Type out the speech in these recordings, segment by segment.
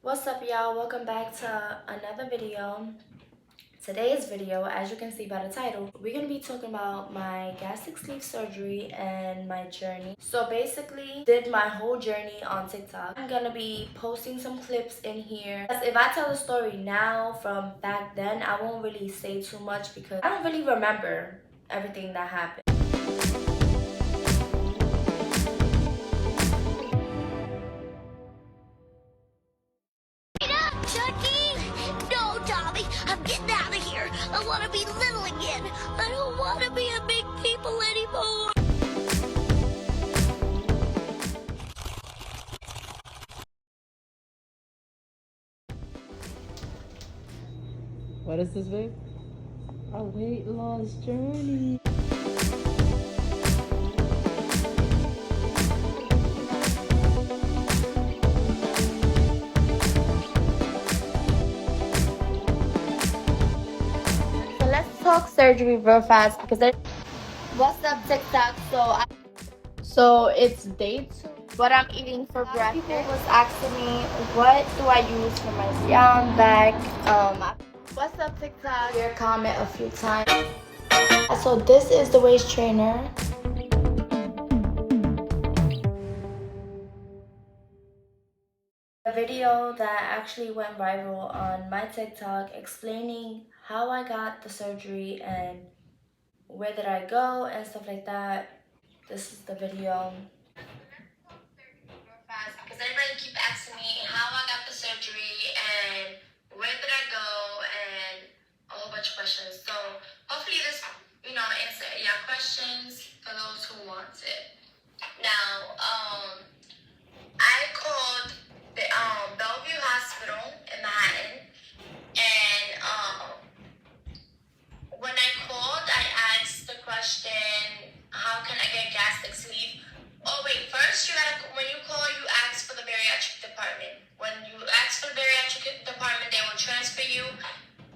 What's up, y'all? Welcome back to another video. Today's video, as you can see by the title, we're gonna be talking about my gastric sleeve surgery and my journey. So basically, did my whole journey on TikTok. I'm gonna be posting some clips in here. Because if I tell the story now from back then, I won't really say too much because I don't really remember everything that happened. Chucky! No, Tommy, I'm getting out of here. I want to be little again. I don't want to be a big people anymore. What is this, babe? A weight loss journey. So let's talk surgery real fast because what's up TikTok? So it's day 2. What I'm eating for breakfast. People was asking me, what do I use for my down back? What's up TikTok? Your comment a few times. So this is the waist trainer. A video that actually went viral on my TikTok explaining how I got the surgery and where did I go and stuff like that. This is the video. Because everybody keep asking me how I got the surgery and where did I go and a whole bunch of questions. So hopefully this, answer your questions for those who want it. Now, I called the Bellevue Hospital in Manhattan, and when I called, I asked the question, how can I get gastric sleeve? Oh wait, first when you call, you ask for the bariatric department. When you ask for the bariatric department, they will transfer you,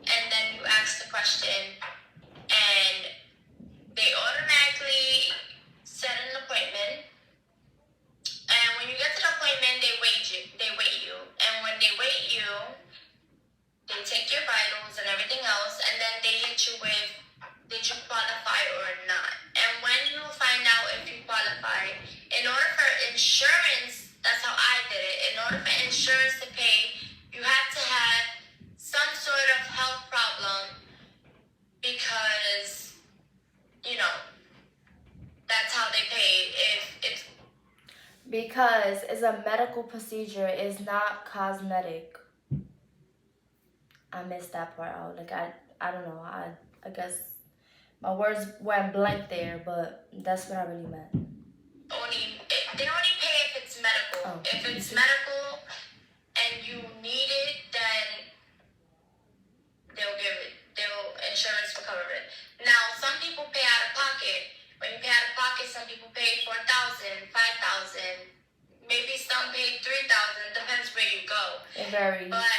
and then you ask the question, and they automatically set an appointment. And when you get to the appointment, they weigh you, and when they weigh you, they take your vitals and everything else, and then they hit you with, did you qualify or not? And when you find out if you qualify, in order for insurance, that's how I did it, in order for insurance to pay, you have to have some sort of health problem because, that's how they pay. Because it's a medical procedure, it's not cosmetic. I missed that part out. I don't know. I guess my words went blank there, but that's what I really meant. They only pay if it's medical. Oh, if it's medical and you need it, then insurance will cover it. Now, some people pay out of pocket. When you pay out of pocket, some people pay $4,000, $5,000. Maybe some pay $3,000. Depends where you go. It varies. But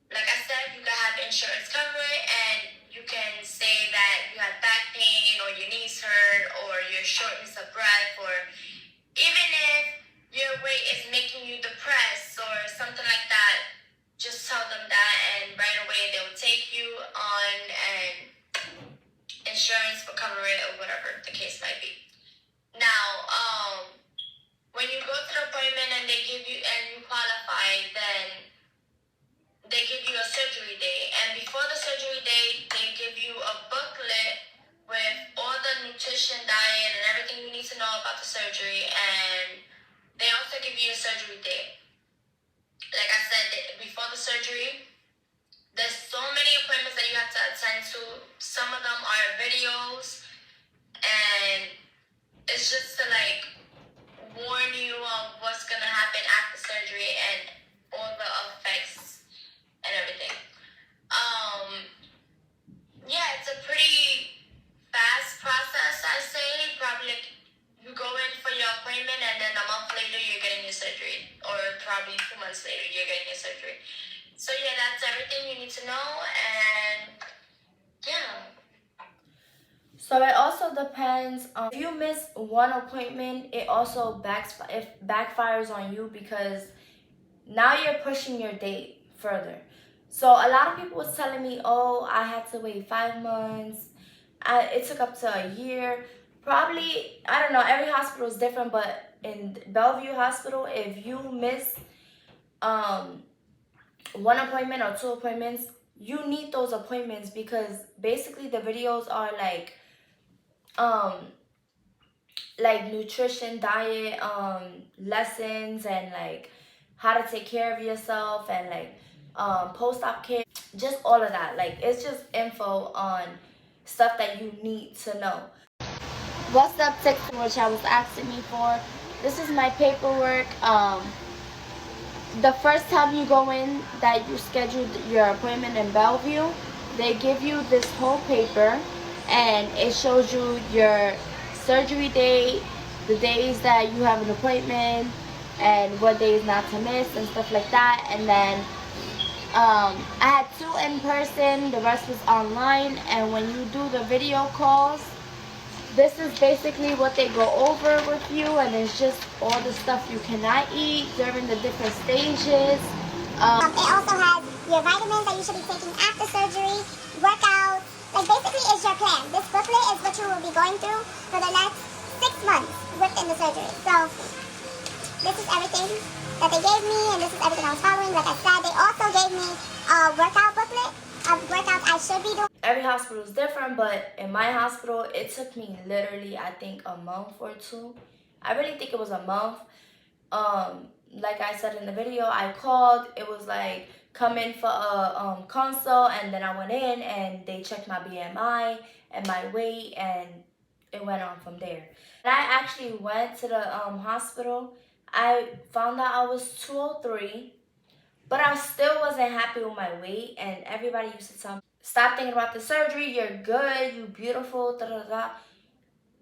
like I said, you can have insurance cover it, and you can say that you have back pain, or your knees hurt, or your shortness of breath, or even if your weight is making you depressed or something like that, just tell them that, and right away they'll take you on, and insurance will cover it, or whatever the case might be. Now, when you go to the appointment and you qualify, then they give you a surgery day, and before the surgery day, they give you a booklet with all the nutrition, diet, and everything you need to know about the surgery, and they also give you a surgery day. Like I said, before the surgery, there's so many appointments that you have to attend to. Some of them are videos, and it's just to warn you of what's gonna happen after surgery and all the effects and everything. Yeah, it's a pretty fast process, I say. Probably you go in for your appointment, and then a month later you're getting your surgery, or probably 2 months later you're getting your surgery. So yeah, that's everything you need to know, and yeah. So it also depends on if you miss one appointment, it also backfires on you because now you're pushing your date further. So a lot of people was telling me, oh, I had to wait 5 months. It took up to a year. Probably, I don't know, every hospital is different, but in Bellevue Hospital, if you miss one appointment or 2 appointments, you need those appointments because basically the videos are like nutrition, diet, lessons, and like how to take care of yourself, and like post-op care, just all of that. Like, it's just info on stuff that you need to know. What's up, text, which I was asking me for. This is my paperwork. The first time you go in, that you scheduled your appointment in Bellevue, they give you this whole paper, and it shows you your surgery date, the days that you have an appointment, and what days not to miss, and stuff like that. And then I had 2 in person, the rest was online. And when you do the video calls, this is basically what they go over with you, and it's just all the stuff you cannot eat during the different stages. It also has your vitamins that you should be taking after surgery, workouts. Like, basically, it's your plan. This booklet is what you will be going through for the next 6 months within the surgery. So this is everything that they gave me, and this is everything I was following. Like I said, they also gave me a workout booklet of workouts I should be doing. Every hospital is different, but in my hospital, it took me literally, I think, a month or 2. I really think it was a month. Like I said in the video, I called. It was like, come in for a consult, and then I went in and they checked my BMI and my weight, and it went on from there. And I actually went to the hospital. I found out I was 203, but I still wasn't happy with my weight, and everybody used to tell me, stop thinking about the surgery, you're good, you're beautiful, da da da.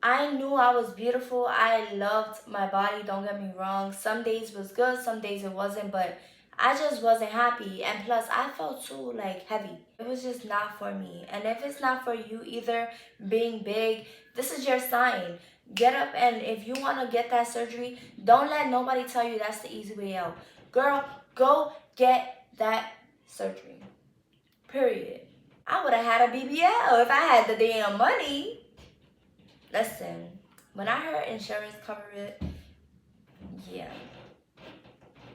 I knew I was beautiful. I loved my body, don't get me wrong. Some days was good, some days it wasn't, but I just wasn't happy. And plus, I felt too, like, heavy. It was just not for me. And if it's not for you either, being big, this is your sign. Get up, and if you want to get that surgery, don't let nobody tell you that's the easy way out. Girl, go get that surgery. Period. I would have had a BBL if I had the damn money. Listen, when I heard insurance cover it, yeah,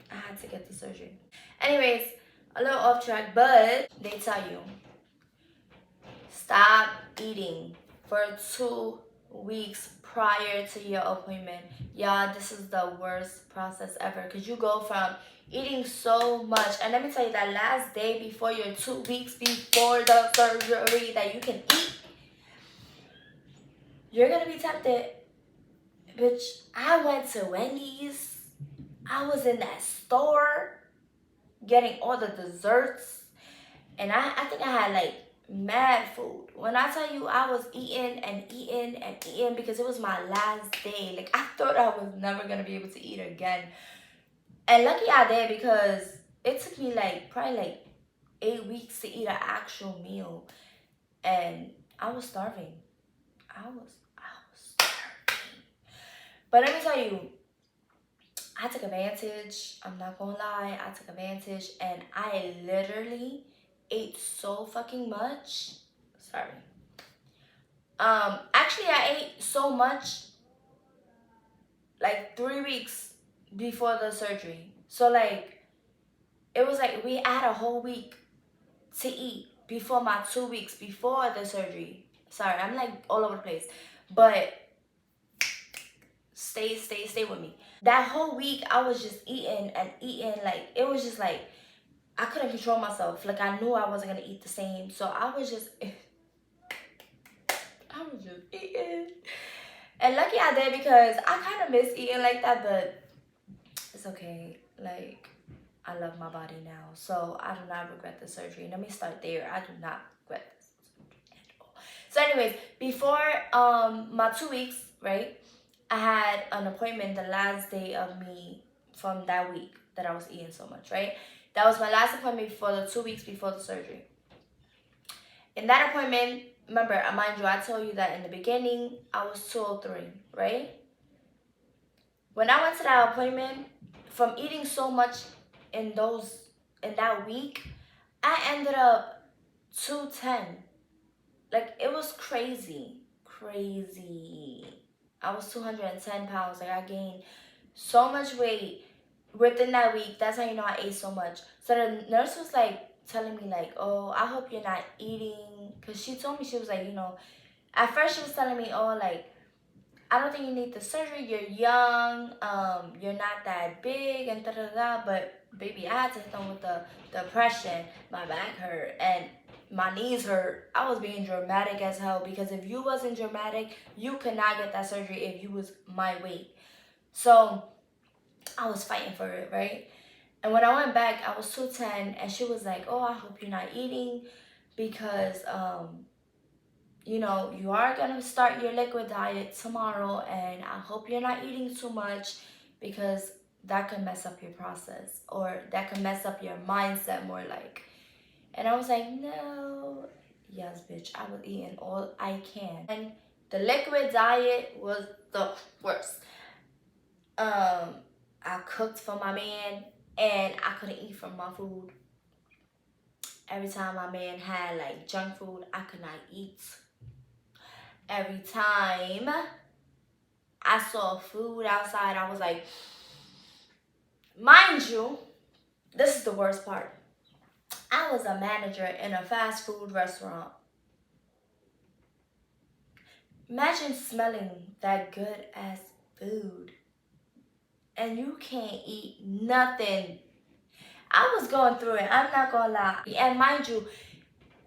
I had to get the surgery. Anyways, a little off track, but they tell you, stop eating for 2 weeks prior to your appointment. Y'all, this is the worst process ever, because you go from eating so much, and let me tell you, that last day before your 2 weeks before the surgery that you can eat, you're gonna be tempted. Bitch, I went to Wendy's. I was in that store getting all the desserts, and I think I had like mad food. When I tell you, I was eating and eating and eating because it was my last day. Like, I thought I was never gonna be able to eat again. And lucky I did, because it took me like probably like 8 weeks to eat an actual meal, and I was starving. I was starving. But let me tell you, I took advantage. I'm not gonna lie, I took advantage, and I literally ate so fucking much. Sorry. Actually, I ate so much like 3 weeks before the surgery. So like, it was like I had a whole week to eat before my 2 weeks before the surgery. Sorry, I'm like all over the place, but stay with me. That whole week, I was just eating and eating. Like, it was just like, I couldn't control myself. Like, I knew I wasn't gonna eat the same, so I was just eating. And lucky I did, because I kind of miss eating like that, but it's okay. Like, I love my body now, so I do not regret the surgery. Let me start there. I do not regret this surgery at all. So anyways, before my 2 weeks, right, I had an appointment the last day of me from that week that I was eating so much, right? That was my last appointment for the 2 weeks before the surgery. In that appointment, remember, mind you, I told you that in the beginning, I was 203, right? When I went to that appointment, from eating so much in that week, I ended up 210. Like, it was crazy. I was 210 pounds. Like, I gained so much weight within that week. That's how you know I ate so much. So the nurse was like telling me like, oh, I hope you're not eating, because she told me, she was like, you know, at first she was telling me, oh, like, I don't think you need the surgery, you're young, you're not that big, and da-da-da. But baby, I had to hit them with the depression. My back hurt and my knees hurt. I was being dramatic as hell, because if you wasn't dramatic, you could not get that surgery if you was my weight. So I was fighting for it, right? And when I went back, I was 210, and she was like, oh, I hope you're not eating, because you know, you are gonna start your liquid diet tomorrow, and I hope you're not eating too much, because that could mess up your process, or that could mess up your mindset more like. And I was like, no, yes, bitch, I was eating all I can. And the liquid diet was the worst. I cooked for my man, and I couldn't eat from my food. Every time my man had like junk food, I could not eat. Every time I saw food outside, I was like, mind you, this is the worst part. I was a manager in a fast food restaurant. Imagine smelling that good ass food and you can't eat nothing. I was going through it, I'm not gonna lie. And mind you,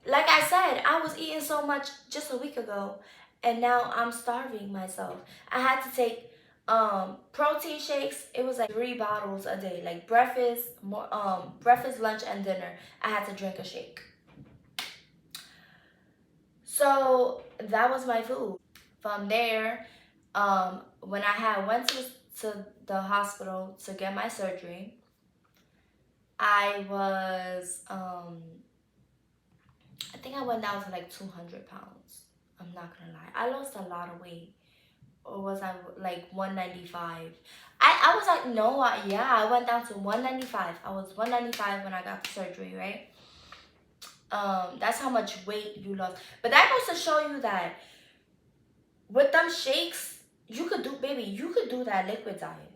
like I said, I was eating so much just a week ago, and now I'm starving myself. I had to take protein shakes. It was like 3 bottles a day, like breakfast, lunch, and dinner. I had to drink a shake. So that was my food. From there, when I went to the hospital to get my surgery, I was I think I went down to like 200 pounds. I'm not gonna lie. I lost a lot of weight. Or was I like 195? I was like, no, I went down to 195. I was 195 when I got the surgery, right? That's how much weight you lost. But that goes to show you that with them shakes, you could do that liquid diet.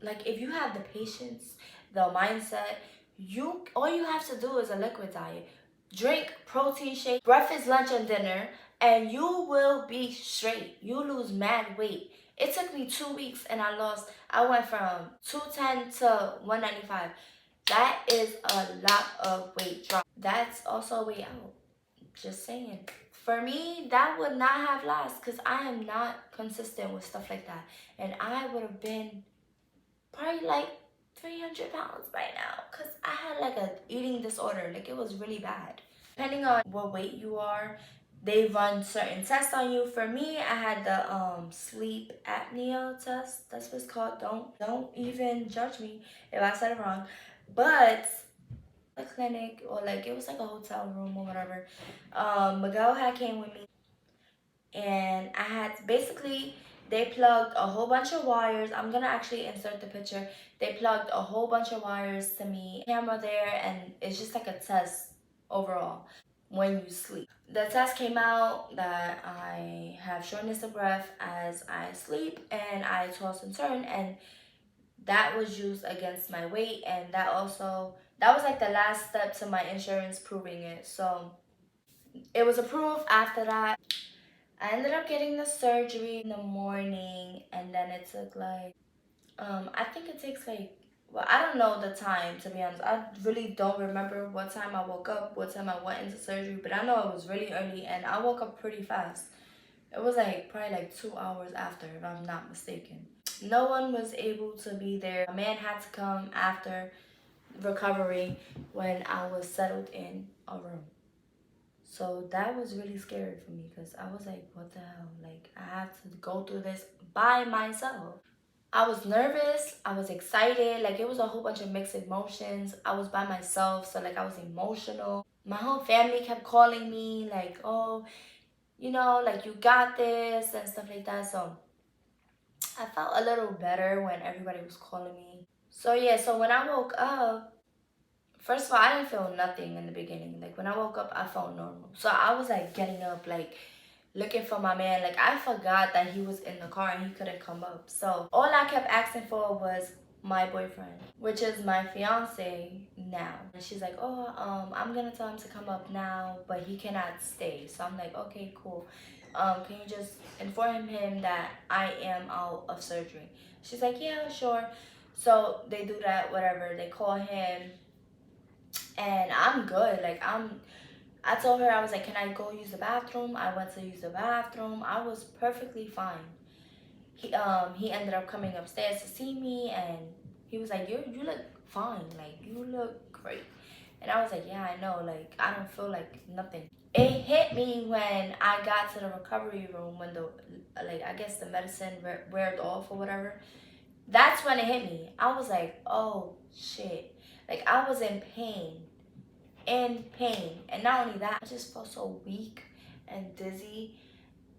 Like, if you have the patience, the mindset, all you have to do is a liquid diet. Drink protein shake, breakfast, lunch, and dinner, and you will be straight. You lose mad weight. It took me 2 weeks, and I went from 210 to 195. That is a lot of weight drop. That's also a way out. Just saying. For me, that would not have lasted, because I am not consistent with stuff like that. And I would have been probably like 300 pounds by now, because I had like a eating disorder. Like, it was really bad. Depending on what weight you are, they run certain tests on you. For me, I had the sleep apnea test. That's what it's called. Don't even judge me if I said it wrong. But a clinic, or like, it was like a hotel room or whatever. Miguel had came with me, and I had basically, they plugged a whole bunch of wires. I'm gonna actually insert the picture. They plugged a whole bunch of wires to me, camera there, and it's just like a test overall when you sleep. The test came out that I have shortness of breath as I sleep, and I toss and turn, and that was used against my weight, and that was like the last step to my insurance proving it. So it was approved. After that, I ended up getting the surgery in the morning, and then it took like I think it takes like, well, I don't know the time, to be honest. I really don't remember what time I woke up, what time I went into surgery, but I know it was really early, and I woke up pretty fast. It was like probably like 2 hours after, if I'm not mistaken. No one was able to be there. A man had to come after recovery when I was settled in a room. So that was really scary for me, because I was like, what the hell? Like, I have to go through this by myself. I was nervous, I was excited, like, it was a whole bunch of mixed emotions. I was by myself, so like, I was emotional. My whole family kept calling me like, oh, you know, like, you got this and stuff like that. So I felt a little better when everybody was calling me. So yeah, so when I woke up, First of all, I didn't feel nothing in the beginning. Like when I woke up, I felt normal. So I was like getting up, like looking for my man. Like I forgot that he was in the car and he couldn't come up. So all I kept asking for was my boyfriend, which is my fiance now. And she's like, oh, I'm gonna tell him to come up now, but he cannot stay. So I'm like, okay, cool. Can you just inform him that I am out of surgery? She's like, yeah, sure. So they do that, whatever. They call him, and I'm good. Like I told her, I was like, can I go use the bathroom? I went to use the bathroom. I was perfectly fine. He ended up coming upstairs to see me, and he was like, you look fine. Like, you look great. And I was like, yeah, I know. Like, I don't feel like nothing. It hit me when I got to the recovery room, when I guess the medicine weared off or whatever. That's when it hit me. I was like, oh, shit. Like, I was in pain. And not only that, I just felt so weak and dizzy,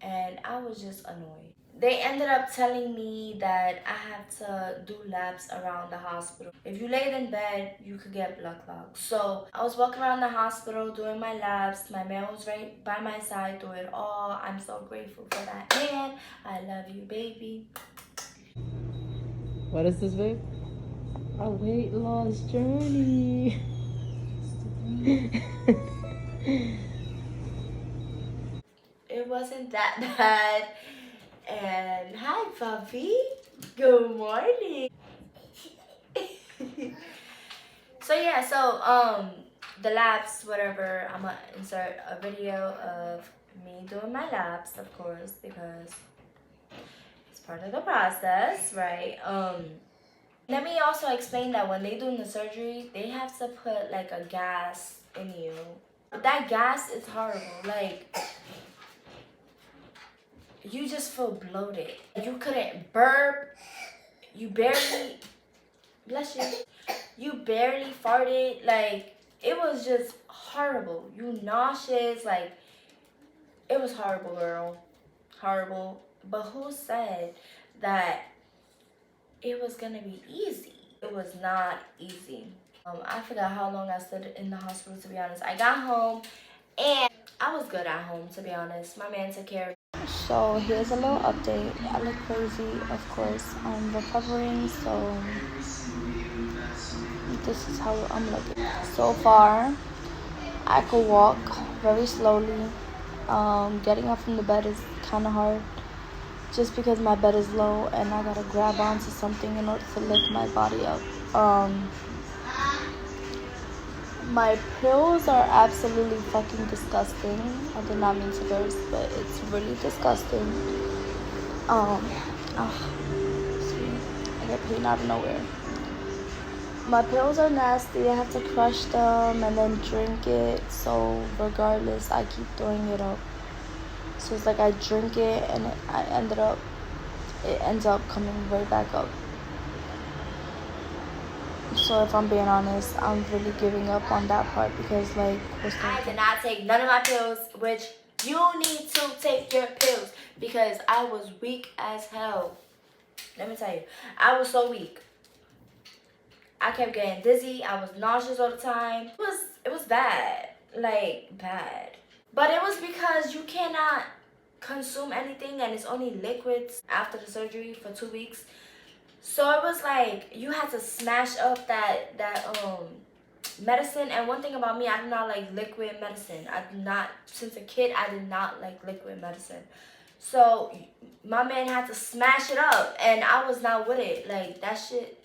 and I was just annoyed. They ended up telling me that I have to do laps around the hospital. If you laid in bed, you could get blood clots. So I was walking around the hospital doing my laps. My man was right by my side through it all. I'm so grateful for that man. I love you, baby. What is this, babe? A weight loss journey. It wasn't that bad. And hi, puppy. Good morning. So yeah, the laps, whatever. I'm gonna insert a video of me doing my laps, of course, because it's part of the process, right? Let me also explain that when they doing the surgery, they have to put like a gas in you. That gas is horrible. Like, you just feel bloated. You couldn't burp. You barely, bless you, you barely farted. Like, it was just horrible. You nauseous. Like, it was horrible, girl. Horrible. But who said that it was gonna be easy? It was not easy. I forgot how long I stood in the hospital, to be honest. I got home and I was good at home, to be honest. My man took care of me. So here's a little update. I look crazy, of course. I'm recovering, so this is how I'm looking. So far, I could walk very slowly. Getting up from the bed is kind of hard, just because my bed is low and I gotta grab onto something in order to lift my body up. My pills are absolutely fucking disgusting. I did not mean to curse, but it's really disgusting. See, I get pain out of nowhere. My pills are nasty. I have to crush them and then drink it. So regardless, I keep throwing it up. So it's like I drink it and it ends up coming right back up. So if I'm being honest, I'm really giving up on that part, because like, I did not take none of my pills, which you need to take your pills, because I was weak as hell. Let me tell you, I was so weak. I kept getting dizzy. I was nauseous all the time. It was bad, like bad. But it was because you cannot consume anything, and it's only liquids after the surgery for 2 weeks. So it was like you had to smash up that medicine. And one thing about me, I do not like liquid medicine. I do not, since a kid, I did not like liquid medicine. So my man had to smash it up, and I was not with it. Like, that shit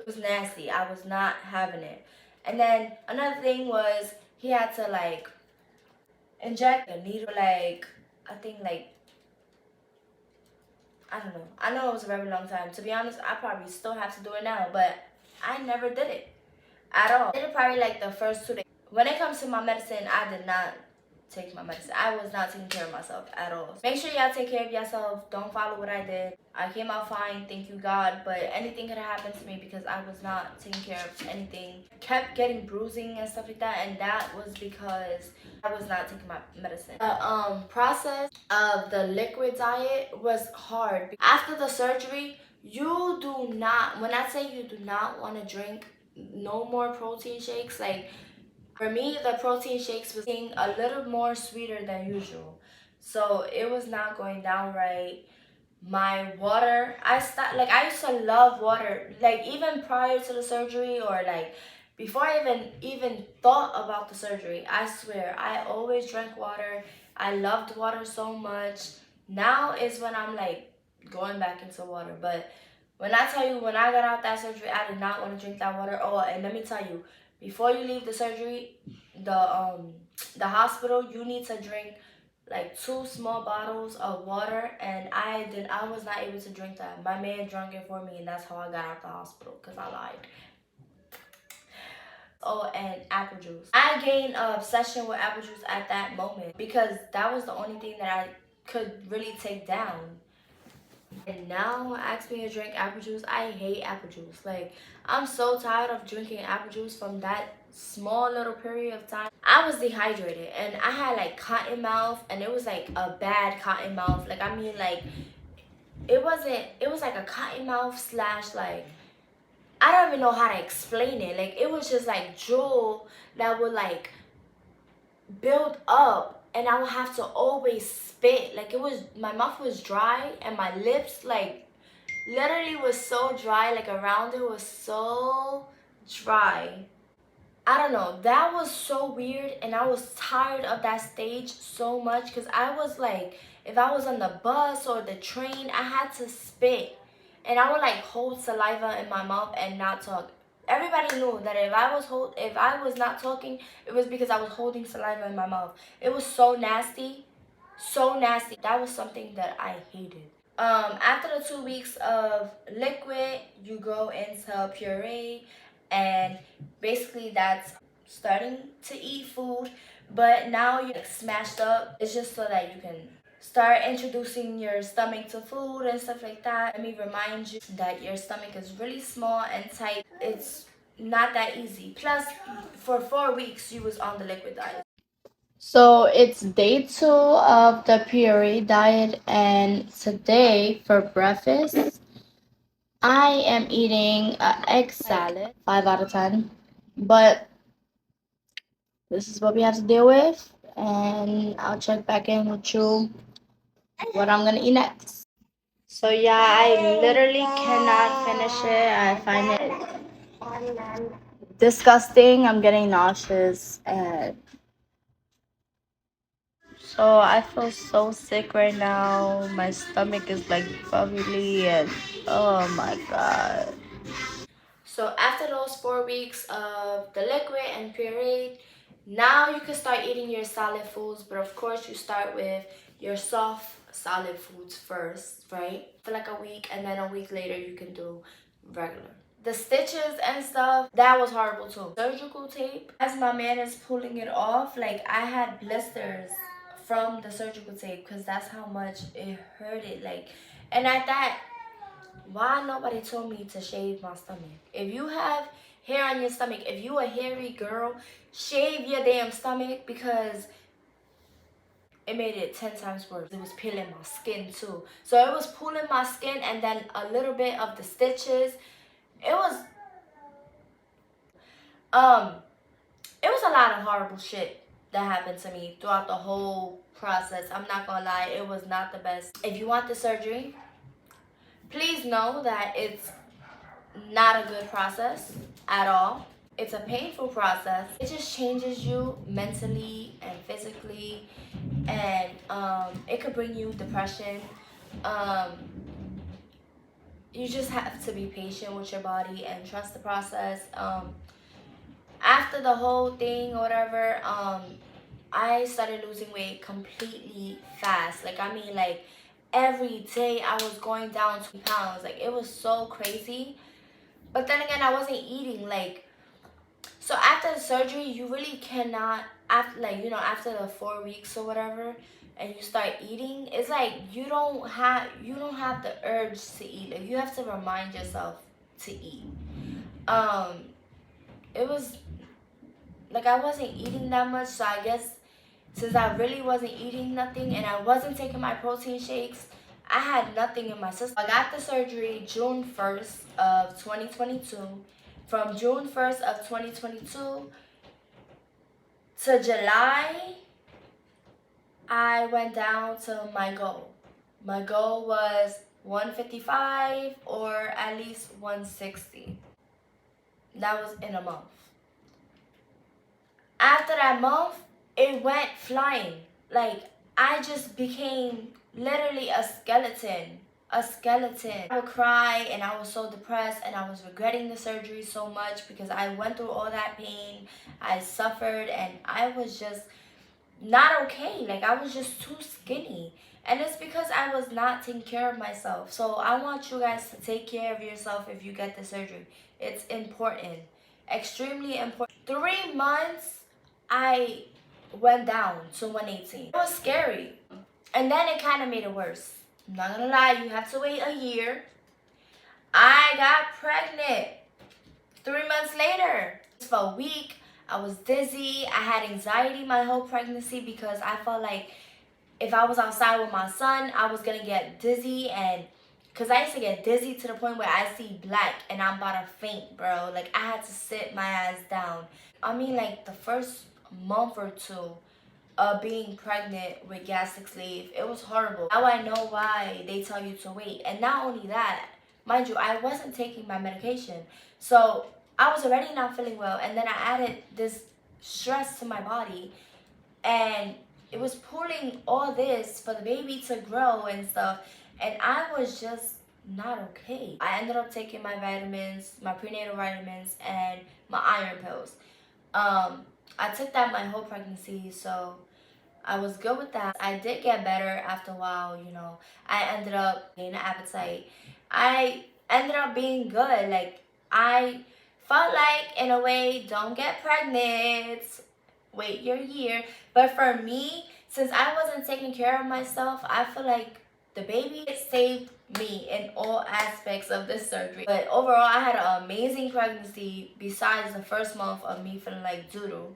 was nasty. I was not having it. And then another thing was, he had to like inject a needle, like, I think like, I don't know. I know it was a very long time. To be honest, I probably still have to do it now, but I never did it at all. I did it probably like the first 2 days. When it comes to my medicine, I did not take my medicine. I was not taking care of myself at all. Make sure y'all take care of yourself. Don't follow what I did. I came out fine, thank you God, but anything could have happened to me because I was not taking care of anything. Kept getting bruising and stuff like that, and that was because I was not taking my medicine. The process of the liquid diet was hard. After the surgery, you do not, when I say you do not want to drink no more protein shakes. Like for me, the protein shakes was being a little more sweeter than usual, so it was not going down right. My water, I used to love water, like even prior to the surgery, or like before I even thought about the surgery. I swear I always drank water. I loved water so much. Now is when I'm like going back into water. But when I tell you, when I got out that surgery, I did not want to drink that water. Oh, and let me tell you, before you leave the surgery, the hospital, you need to drink like 2 small bottles of water, and I was not able to drink that. My man drank it for me, and that's how I got out the hospital, because I lied. Oh, and apple juice. I gained an obsession with apple juice at that moment, because that was the only thing that I could really take down. And now ask me to drink apple juice. I hate apple juice. Like, I'm so tired of drinking apple juice from that small little period of time. I was dehydrated, and I had like cotton mouth, and it was like a bad cotton mouth. Like, I mean, like, it was like a cotton mouth slash, like, I don't even know how to explain it. Like, it was just like drool that would like build up, and I would have to always spit. Like, it was, my mouth was dry, and my lips like literally was so dry. Like, around it was so dry. I don't know, that was so weird, and I was tired of that stage so much, because I was like, if I was on the bus or the train, I had to spit, and I would like hold saliva in my mouth and not talk. Everybody knew that if I was not talking, it was because I was holding saliva in my mouth. It was so nasty, so nasty. That was something that I hated. After the 2 weeks of liquid, you go into puree, and basically that's starting to eat food, but now you're like smashed up. It's just so that you can start introducing your stomach to food and stuff like that. Let me remind you that your stomach is really small and tight. It's not that easy. Plus, for 4 weeks, you was on the liquid diet. So it's day 2 of the puree diet, and today for breakfast, I am eating an egg salad, 5 out of 10. But this is what we have to deal with, and I'll check back in with you what I'm gonna eat next. So yeah, I literally cannot finish it. I find it disgusting. I'm getting nauseous, and so I feel so sick right now. My stomach is like bubbly, and oh my god. So after those 4 weeks of the liquid and puree, now you can start eating your solid foods, but of course you start with your soft solid foods first, right? For like a week, and then a week later you can do regular. The stitches and stuff, that was horrible too. Surgical tape, as my man is pulling it off, like I had blisters from the surgical tape, because that's how much it hurted. Like, and at that, why nobody told me to shave my stomach? If you have hair on your stomach, if you a hairy girl, shave your damn stomach, because it made it 10 times worse. It was peeling my skin too. So it was pulling my skin, and then a little bit of the stitches. It was a lot of horrible shit that happened to me throughout the whole process. I'm not gonna lie, it was not the best. If you want the surgery, please know that it's not a good process at all. It's a painful process. It just changes you mentally and physically, and it could bring you depression. You just have to be patient with your body and trust the process. After the whole thing or whatever, I started losing weight completely fast. Like, I mean, like, every day I was going down 2 pounds. Like, it was so crazy. But then again, I wasn't eating. Like, so after the surgery, you really cannot, after, like, you know, after the 4 weeks or whatever, and you start eating, it's like you don't have the urge to eat. Like, you have to remind yourself to eat. It was like I wasn't eating that much, so I guess since I really wasn't eating nothing and I wasn't taking my protein shakes, I had nothing in my system. I got the surgery June 1st of 2022, from June 1st of 2022 to July, I went down to my goal. My goal was 155 or at least 160. That was in a month. After that month, it went flying. Like, I just became literally a skeleton. A skeleton. I would cry and I was so depressed and I was regretting the surgery so much because I went through all that pain. I suffered and I was just not okay. Like, I was just too skinny. And it's because I was not taking care of myself. So I want you guys to take care of yourself if you get the surgery. It's important. Extremely important. 3 months, I went down to 118. It was scary. And then it kind of made it worse. I'm not gonna lie, you have to wait a year. I got pregnant 3 months later. For a week, I was dizzy. I had anxiety my whole pregnancy because I felt like if I was outside with my son, I was gonna get dizzy. And because I used to get dizzy to the point where I see black and I'm about to faint, bro. Like, I had to sit my ass down. I mean, like, the first month or two of being pregnant with gastric sleeve, it was horrible. Now I know why they tell you to wait. And not only that, mind you, I wasn't taking my medication. So I was already not feeling well. And then I added this stress to my body. And it was pulling all this for the baby to grow and stuff. And I was just not okay. I ended up taking my vitamins, my prenatal vitamins, and my iron pills. I took that my whole pregnancy, so I was good with that. I did get better after a while, you know. I ended up gaining appetite. I ended up being good. Like, I felt like, in a way, don't get pregnant. Wait your year. But for me, since I wasn't taking care of myself, I feel like the baby saved me in all aspects of this surgery. But overall, I had an amazing pregnancy besides the first month of me feeling like doo-doo.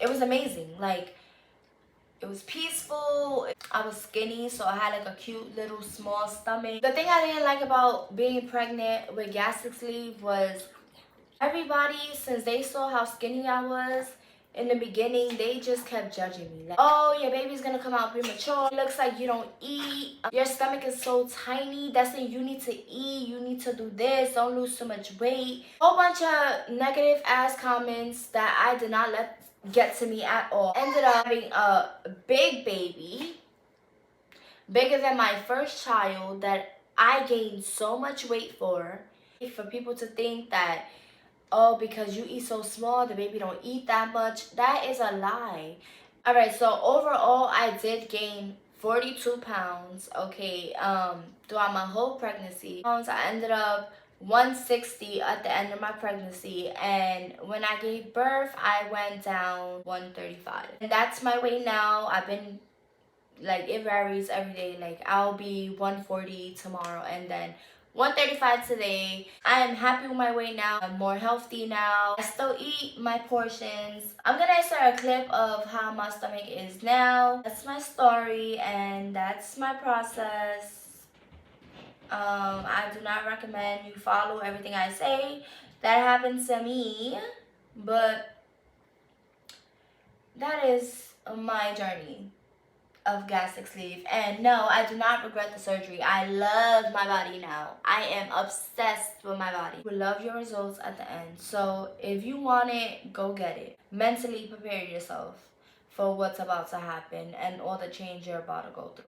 It was amazing. Like, it was peaceful. I was skinny, so I had like a cute little small stomach. The thing I didn't like about being pregnant with gastric sleeve was everybody, since they saw how skinny I was, in the beginning, they just kept judging me. Like, oh, your baby's gonna come out premature. It looks like you don't eat. Your stomach is so tiny. That's it. You need to eat. You need to do this. Don't lose too much weight. Whole bunch of negative ass comments that I did not let get to me at all. Ended up having a big baby, bigger than my first child, that I gained so much weight for. For people to think that, oh, because you eat so small, the baby don't eat that much. That is a lie. Alright, so overall, I did gain 42 pounds, okay, throughout my whole pregnancy. I ended up 160 at the end of my pregnancy, and when I gave birth, I went down 135. And that's my weight now. I've been, like, it varies every day. Like, I'll be 140 tomorrow, and then 135 today. I am happy with my weight now. I'm more healthy now. I still eat my portions. I'm gonna insert a clip of how my stomach is now. That's my story and that's my process. I do not recommend you follow everything I say. That happened to me, but that is my journey of gastric sleeve. And no, I do not regret the surgery. I love my body now. I am obsessed with my body. You will love your results at the end. So if you want it, go get it. Mentally prepare yourself for what's about to happen and all the change you're about to go through.